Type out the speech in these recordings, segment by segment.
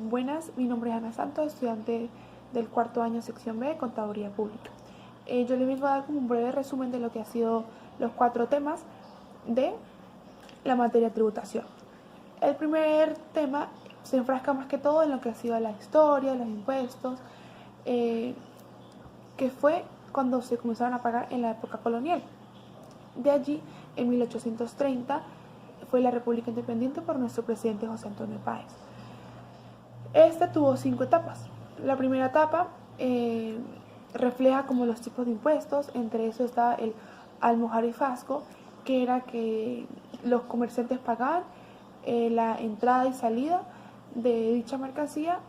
Buenas, mi nombre es Ana Santos, estudiante del cuarto año sección B de Contaduría Pública. Yo les vengo a dar como un breve resumen de lo que han sido los 4 temas de la materia de tributación. El primer tema se enfrasca más que todo en lo que ha sido la historia, los impuestos, que fue cuando se comenzaron a pagar en la época colonial. De allí, en 1830, fue la República Independiente por nuestro presidente José Antonio Páez. Esta tuvo 5 etapas. La primera etapa refleja como los tipos de impuestos, entre eso está el almojarifazgo, que era que los comerciantes pagaban la entrada y salida de dicha mercancía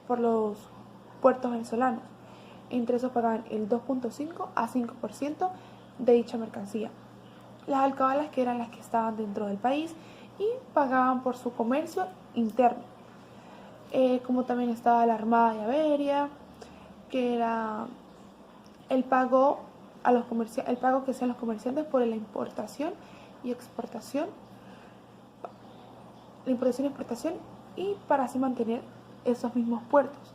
por los puertos venezolanos. Entre esos pagaban el 2.5 a 5% de dicha mercancía. Las alcabalas, que eran las que estaban dentro del país y pagaban por su comercio interno. Como también estaba la Armada de Averia, que era el pago que hacían los comerciantes por la importación y exportación, y para así mantener esos mismos puertos.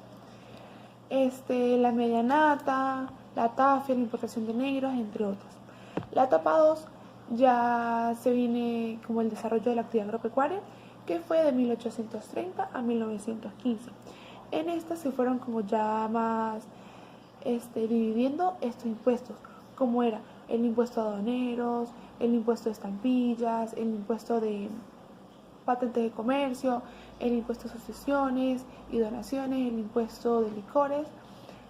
La medianata, la tafia, la importación de negros, entre otros. La etapa 2 ya se viene como el desarrollo de la actividad agropecuaria, que fue de 1830 a 1915. En esta se fueron como ya más dividiendo estos impuestos, como era el impuesto a aduaneros, el impuesto de estampillas, el impuesto de patentes de comercio, el impuesto de sucesiones y donaciones, el impuesto de licores,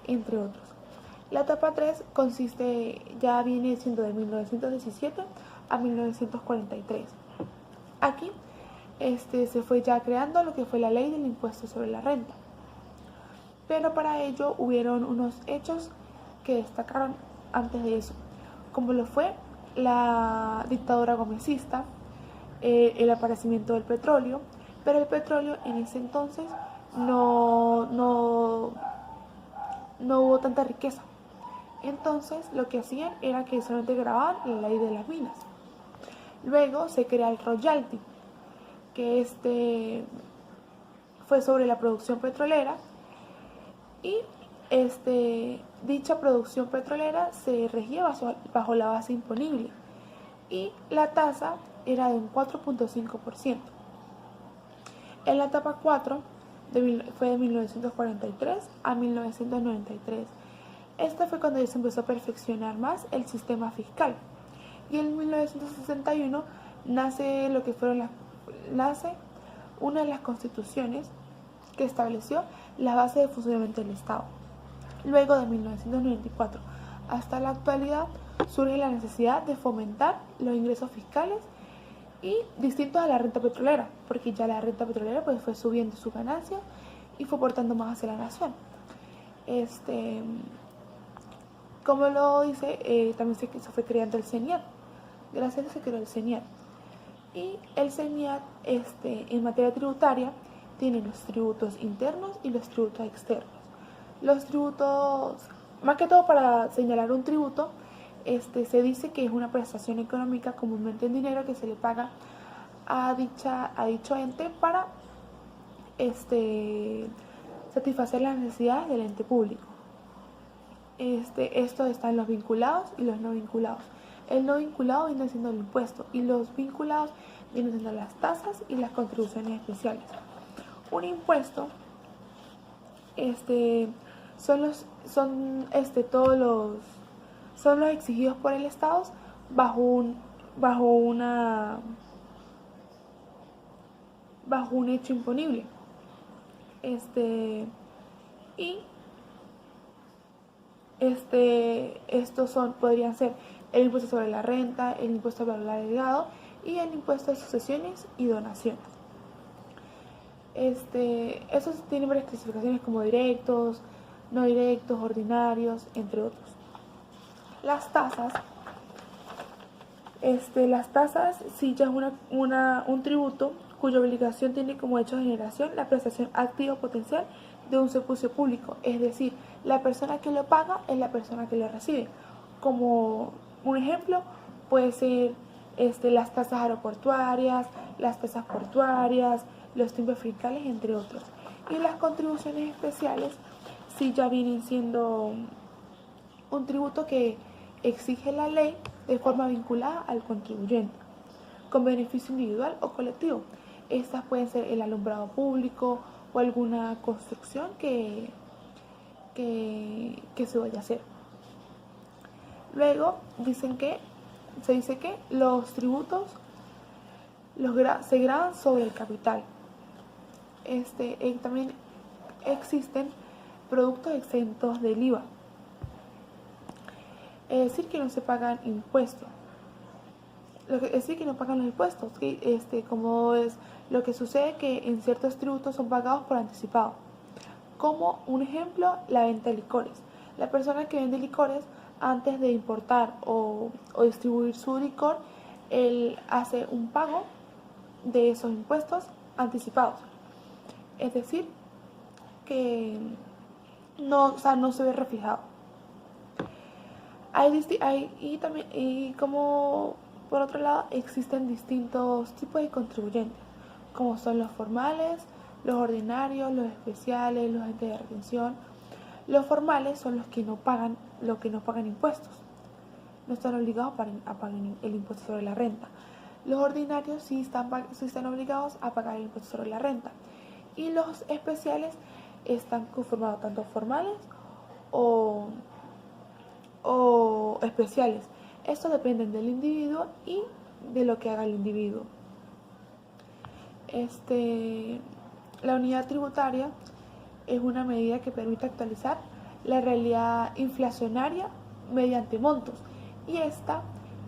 entre otros. La etapa 3 ya viene siendo de 1917 a 1943. Aquí se fue ya creando lo que fue la ley del impuesto sobre la renta. Pero para ello hubieron unos hechos que destacaron antes de eso, como lo fue la dictadura gomecista, el aparecimiento del petróleo, pero el petróleo en ese entonces no hubo tanta riqueza. Entonces lo que hacían era que solamente grababan la ley de las minas. Luego se crea el royalty, que fue sobre la producción petrolera, y dicha producción petrolera se regía bajo la base imponible y la tasa era de un 4.5%. En la etapa 4 fue de 1943 a 1993. Esta fue cuando se empezó a perfeccionar más el sistema fiscal. Y en 1961 nace una de las constituciones que estableció la base de funcionamiento del Estado. Luego, de 1994 hasta la actualidad, surge la necesidad de fomentar los ingresos fiscales y distintos a la renta petrolera, porque ya la renta petrolera pues fue subiendo su ganancia y fue aportando más hacia la nación. Como lo dice, también se fue creando el CENIAT. Gracias a eso se creó el CENIAT. Y el CENIAT, en materia tributaria, tiene los tributos internos y los tributos externos. Los tributos, más que todo para señalar un tributo, se dice que es una prestación económica comúnmente en dinero que se le paga a dicho ente para satisfacer las necesidades del ente público. Esto está en los vinculados y los no vinculados. El no vinculado viene siendo el impuesto y los vinculados vienen siendo las tasas y las contribuciones especiales. Un impuesto son los exigidos por el Estado bajo un hecho imponible. Estos podrían ser el impuesto sobre la renta, el impuesto al valor agregado y el impuesto de sucesiones y donaciones. Estos tienen varias clasificaciones como directos, no directos, ordinarios, entre otros. Las tasas sí ya es un tributo cuya obligación tiene como hecho de generación la prestación activa o potencial de un servicio público, es decir, la persona que lo paga es la persona que lo recibe. Como un ejemplo puede ser las tasas aeroportuarias, las tasas portuarias, los timbres fiscales, entre otros. Y las contribuciones especiales sí ya vienen siendo un tributo que exige la ley de forma vinculada al contribuyente, con beneficio individual o colectivo. Estas pueden ser el alumbrado público o alguna construcción que se vaya a hacer. Luego se dice que los tributos se graban sobre el capital. También existen productos exentos del IVA. Es decir, que no se pagan impuestos. Es decir, que no pagan los impuestos. Como es lo que sucede que en ciertos tributos son pagados por anticipado. Como un ejemplo, la venta de licores. La persona que vende licores, antes de importar o distribuir su licor, él hace un pago de esos impuestos anticipados. Es decir, que no se ve reflejado. Y como por otro lado existen distintos tipos de contribuyentes, como son los formales, los ordinarios, los especiales, los agentes de retención. Los formales son los que no pagan impuestos, no están obligados a pagar el impuesto sobre la renta. Los ordinarios sí están obligados a pagar el impuesto sobre la renta. Y los especiales están conformados tanto formales o especiales. Esto depende del individuo y de lo que haga el individuo. La unidad tributaria es una medida que permite actualizar la realidad inflacionaria mediante montos, y esta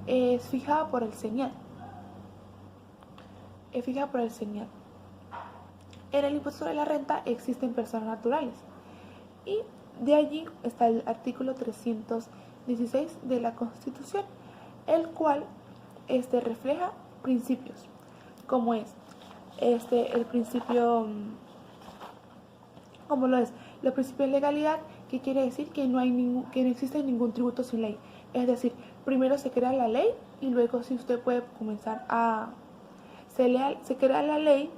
es fijada por el CENIAT. En el impuesto sobre la renta existen personas naturales, y de allí está el artículo 316 de la Constitución, el cual refleja principios, como es el principio, como lo es los principios de legalidad, que quiere decir que no existe ningún tributo sin ley. Es decir, primero se crea la ley y luego si usted puede comenzar se crea la ley,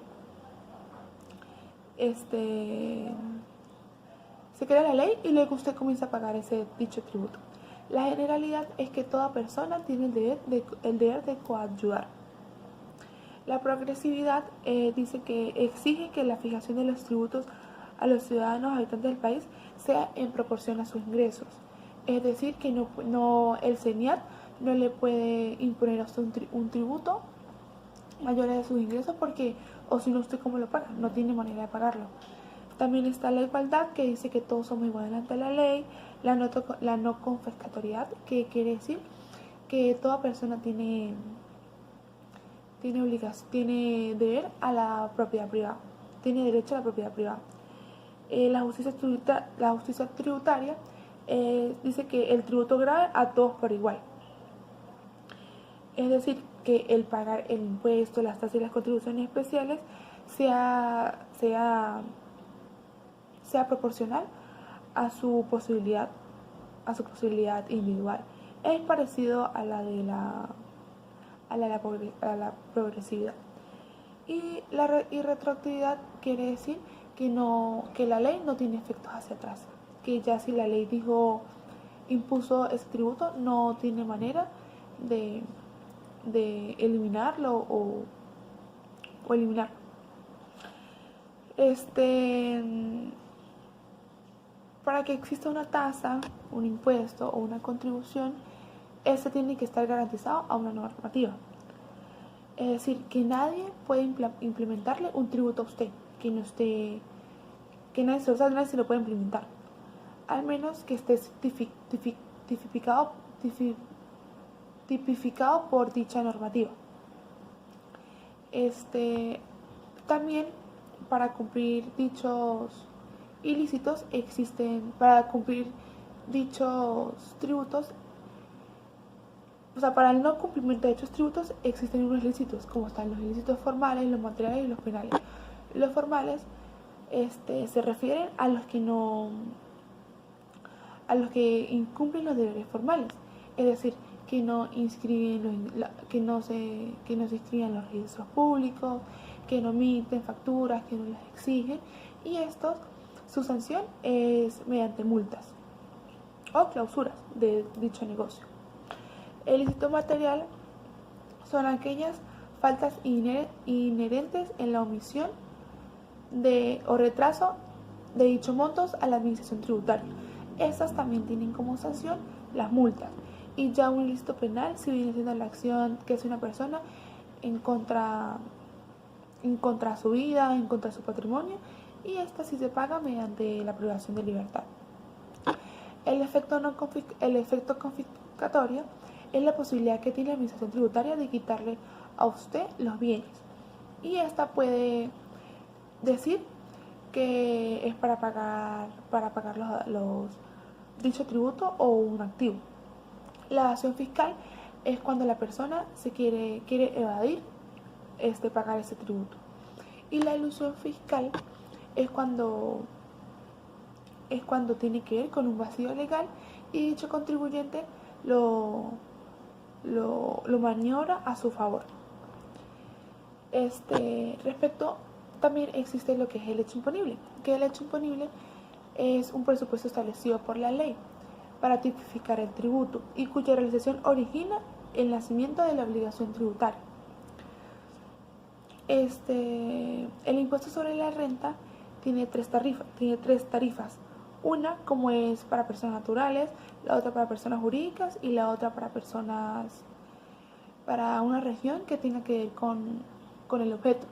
se crea la ley y luego usted comienza a pagar dicho tributo. La generalidad es que toda persona tiene el deber de coadyuvar. La progresividad dice que exige que la fijación de los tributos a los ciudadanos habitantes del país sea en proporción a sus ingresos. Es decir, que el CENIAT no le puede imponer a usted un tributo mayor a sus ingresos, porque o si no, usted cómo lo paga, no tiene manera de pagarlo. También está la igualdad, que dice que todos somos iguales ante la ley. La no confiscatoriedad, que quiere decir que toda persona tiene deber a la propiedad privada, tiene derecho a la propiedad privada. La justicia tributaria dice que el tributo grave a todos por igual. Es decir, que el pagar el impuesto, las tasas y las contribuciones especiales sea proporcional a su posibilidad individual. Es parecido a la de la progresividad. Y la retroactividad quiere decir que la ley no tiene efectos hacia atrás, que ya si la ley impuso ese tributo, no tiene manera de eliminarlo o eliminar. Para que exista una tasa, un impuesto o una contribución, tiene que estar garantizado a una normativa. Es decir, que nadie puede implementarle un tributo a usted, nadie se lo puede implementar, al menos que esté tipificado por dicha normativa. También, para cumplir dichos ilícitos para cumplir dichos tributos, para el no cumplimiento de dichos tributos existen unos ilícitos, como están los ilícitos formales, los materiales y los penales. Los formales se refieren a los que incumplen los deberes formales, es decir, que no se inscriben los registros públicos, que no emiten facturas, que no las exigen, y su sanción es mediante multas o clausuras de dicho negocio. El ilícito material son aquellas faltas inherentes en la omisión o retraso de dichos montos a la administración tributaria. Estas también tienen como sanción las multas. Y ya un ilícito penal si viene siendo la acción que hace una persona en contra de su vida, en contra de su patrimonio, y esta sí se paga mediante la privación de libertad. El efecto confiscatorio es la posibilidad que tiene la administración tributaria de quitarle a usted los bienes, y esta puede decir que es para pagar dicho tributo o un activo. La evasión fiscal es cuando la persona se quiere evadir pagar ese tributo. Y la elusión fiscal es cuando tiene que ver con un vacío legal y dicho contribuyente lo maniobra a su favor. Respecto, también existe lo que es el hecho imponible, que el hecho imponible es un presupuesto establecido por la ley para tipificar el tributo y cuya realización origina el nacimiento de la obligación tributaria. El impuesto sobre la renta tiene tres tarifas. Una como es para personas naturales, la otra para personas jurídicas y la otra para una región que tenga que ver con el objeto.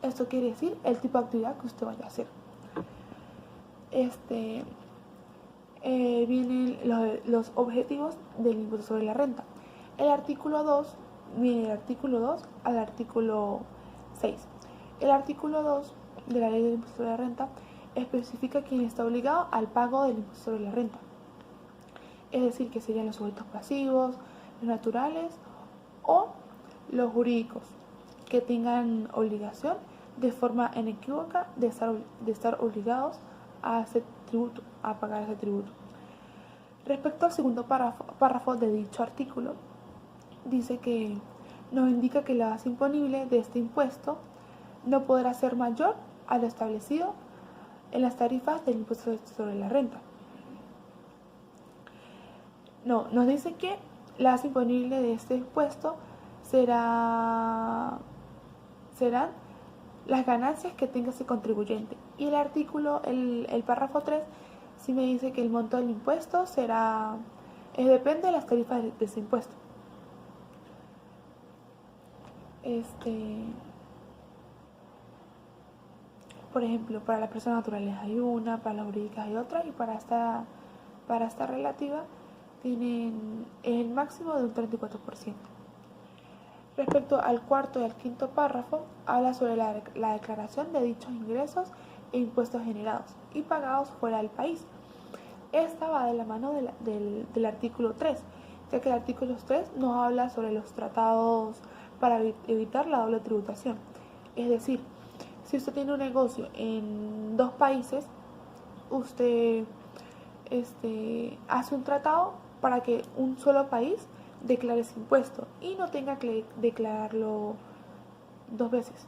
Esto quiere decir el tipo de actividad que usted vaya a hacer. Vienen los objetivos del impuesto sobre la renta. El artículo 2 viene del artículo 2 al artículo 6. El artículo 2 de la ley del impuesto sobre la renta especifica quién está obligado al pago del impuesto sobre la renta. Es decir, que serían los sujetos pasivos, los naturales o los jurídicos que tengan obligación de forma inequívoca de estar obligados a hacer tributo, a pagar ese tributo. Respecto al segundo párrafo de dicho artículo, dice que nos indica que la base imponible de este impuesto no podrá ser mayor a lo establecido en las tarifas del impuesto sobre la renta. No, nos dice que la base imponible de este impuesto serán las ganancias que tenga ese contribuyente. Y el párrafo 3 sí me dice que el monto del impuesto depende de las tarifas de ese impuesto. Por ejemplo, para las personas naturales hay una, para las jurídicas hay otra, y para esta relativa tienen el máximo de un 34%. Respecto al cuarto y al quinto párrafo, habla sobre la declaración de dichos ingresos e impuestos generados y pagados fuera del país. Esta va de la mano del artículo 3, ya que el artículo 3 nos habla sobre los tratados para evitar la doble tributación. Es decir, si usted tiene un negocio en 2 países, usted hace un tratado para que un solo país declare ese impuesto y no tenga que declararlo 2 veces.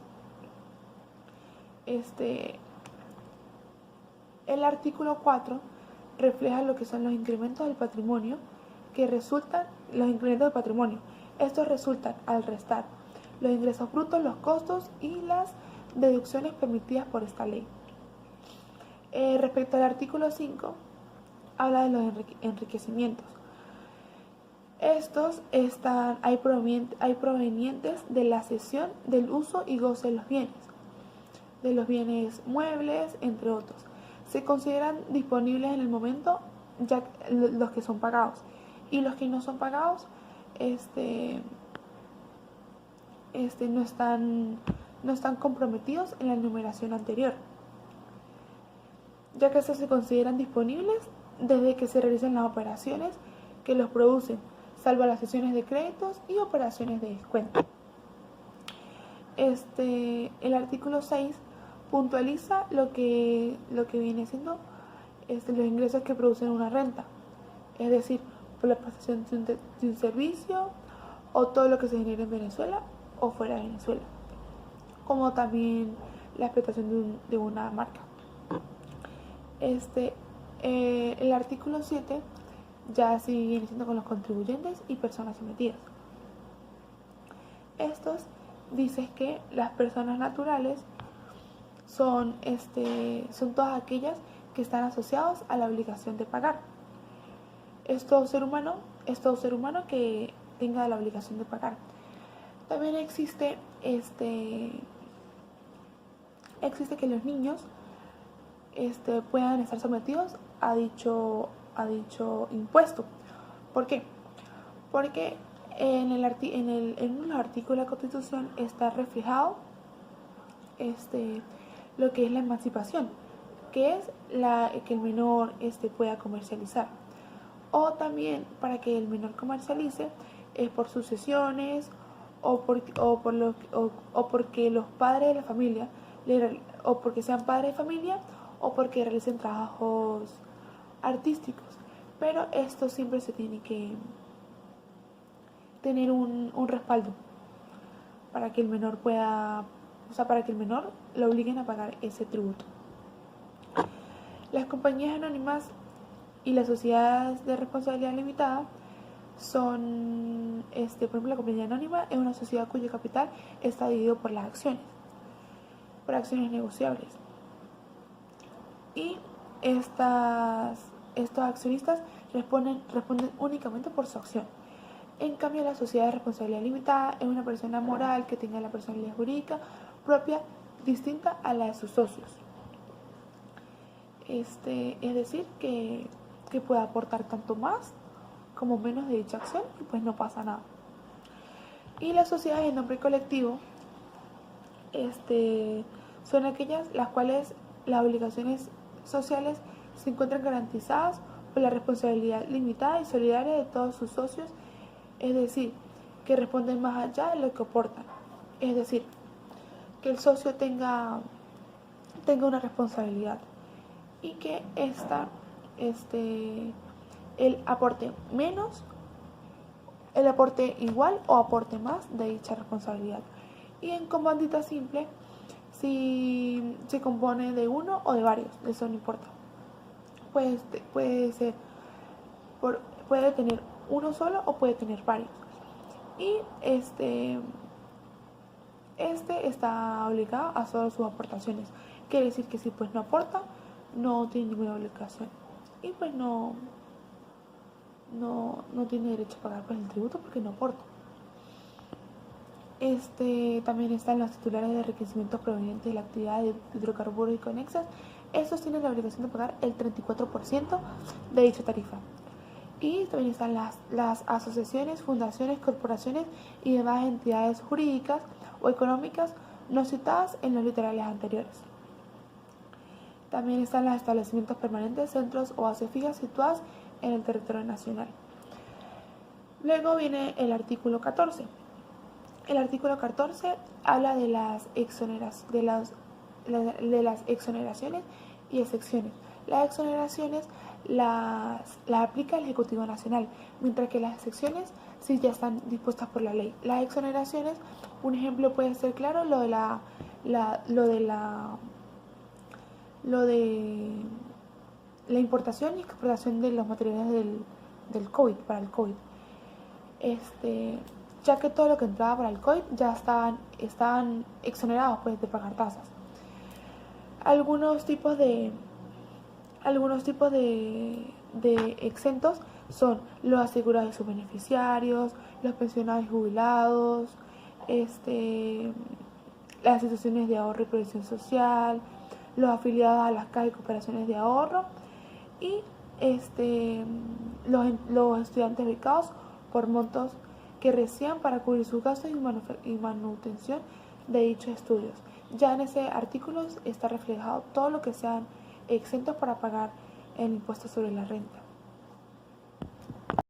El artículo 4 refleja lo que son los incrementos del patrimonio Estos resultan al restar los ingresos brutos, los costos y las deducciones permitidas por esta ley. Respecto al artículo 5, habla de los enriquecimientos. Estos hay provenientes de la cesión, del uso y goce de los bienes muebles, entre otros. Se consideran disponibles en el momento ya los que son pagados, y los que no son pagados no están comprometidos en la enumeración anterior, ya que estos se consideran disponibles desde que se realicen las operaciones que los producen, salvo las sesiones de créditos y operaciones de descuento. El artículo 6 puntualiza lo que viene siendo los ingresos que producen una renta, es decir, por la prestación de un servicio o todo lo que se genera en Venezuela o fuera de Venezuela, como también la explotación de una marca. El artículo 7 ya sigue siendo con los contribuyentes y personas sometidas. Estos dicen que las personas naturales son todas aquellas que están asociados a la obligación de pagar. Es todo ser humano que tenga la obligación de pagar. También existe que los niños puedan estar sometidos a dicho impuesto. ¿Por qué? Porque en uno de los artículos de la Constitución está reflejado lo que es la emancipación, que es que el menor pueda comercializar. O también para que el menor comercialice es por sucesiones o porque los padres de la familia o porque sean padres de familia o porque realicen trabajos artísticos. Pero esto siempre se tiene que tener un respaldo para que el menor para que el menor lo obliguen a pagar ese tributo. Las compañías anónimas y las sociedades de responsabilidad limitada son, por ejemplo, la compañía anónima es una sociedad cuyo capital está dividido por acciones negociables. Y estos accionistas responden únicamente por su acción. En cambio, la sociedad de responsabilidad limitada es una persona moral que tenga la personalidad jurídica propia distinta a la de sus socios. Es decir, que puede aportar tanto más como menos de dicha acción y pues no pasa nada. Y las sociedades de nombre colectivo son aquellas las cuales las obligaciones sociales se encuentran garantizadas por la responsabilidad limitada y solidaria de todos sus socios, es decir, que responden más allá de lo que aportan. Es decir, que el socio tenga una responsabilidad y que él aporte menos, él aporte igual o aporte más de dicha responsabilidad. Y en comandita simple, si se compone de uno o de varios, eso no importa. Puede tener uno solo o puede tener varios. Y está obligado a hacer sus aportaciones. Quiere decir que si pues no aporta, no tiene ninguna obligación. Y pues no tiene derecho a pagar pues el tributo porque no aporta. También están los titulares de enriquecimientos provenientes de la actividad de hidrocarburos y conexas. Estos tienen la obligación de pagar el 34% de dicha tarifa. Y también están las asociaciones, fundaciones, corporaciones y demás entidades jurídicas o económicas no citadas en los literales anteriores. También están los establecimientos permanentes, centros o bases fijas situadas en el territorio nacional. Luego viene el artículo 14. El artículo 14 habla de las exoneraciones y excepciones. Las exoneraciones las aplica el Ejecutivo Nacional, mientras que las excepciones sí ya están dispuestas por la ley. Las exoneraciones, un ejemplo puede ser claro, lo de la importación y exportación de los materiales del COVID, para el COVID. Ya que todo lo que entraba para el COVID ya estaban exonerados pues, de pagar tasas. Algunos tipos de exentos son los asegurados y sus beneficiarios, los pensionados y jubilados, las instituciones de ahorro y previsión social, los afiliados a las cajas y cooperaciones de ahorro y los estudiantes becados por montos que reciban para cubrir sus gastos y manutención de dichos estudios. Ya en ese artículo está reflejado todo lo que sean exentos para pagar el impuesto sobre la renta.